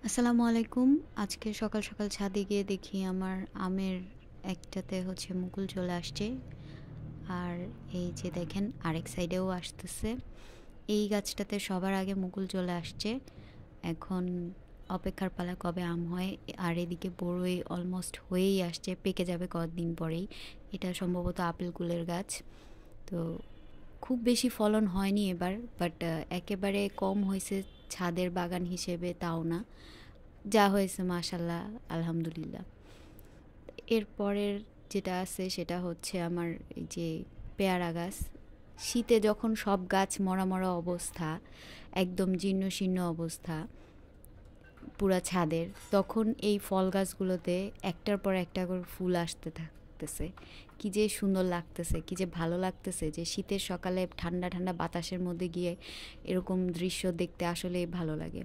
আসসালামু আলাইকুম। আজকে সকাল, সকাল ছাদে গিয়ে দেখি আমার আমের একটাতে মুকুল চলে আসছে। আর এই যে দেখেন আরেক সাইডেও আসতেছে। এই গাছটাতে সবার আগে মুকুল চলে আসছে। এখন অপেক্ষার পালা কবে আম হয়। আর এদিকে বড়ই অলমোস্ট হয়েই আসছে, পেকে যাবে কয়েকদিন পরেই। এটা সম্ভবত আপেল কুলের গাছ। তো খুব বেশি ফলন হয়নি এবার, বাট একেবারে কম হয়েছে ছাদের বাগান হিসেবে তাও না। যা হয়েছে মাশাল্লাহ, আলহামদুলিল্লাহ। এরপরের যেটা আছে সেটা হচ্ছে আমার এই যে পেয়ারা গাছ। শীতে যখন সব গাছ মরা মরা অবস্থা, একদম জীর্ণ শীর্ণ অবস্থা পুরা ছাদের, তখন এই ফল গাছগুলোতে একটার পর একটা করে ফুল আসতে থাকতেছে। কি যে সুন্দর লাগতেছে, কি যে ভালো লাগতেছে যে শীতের সকালে ঠান্ডা ঠান্ডা বাতাসের মধ্যে গিয়ে এরকম দৃশ্য দেখতে আসলে ভালো লাগে।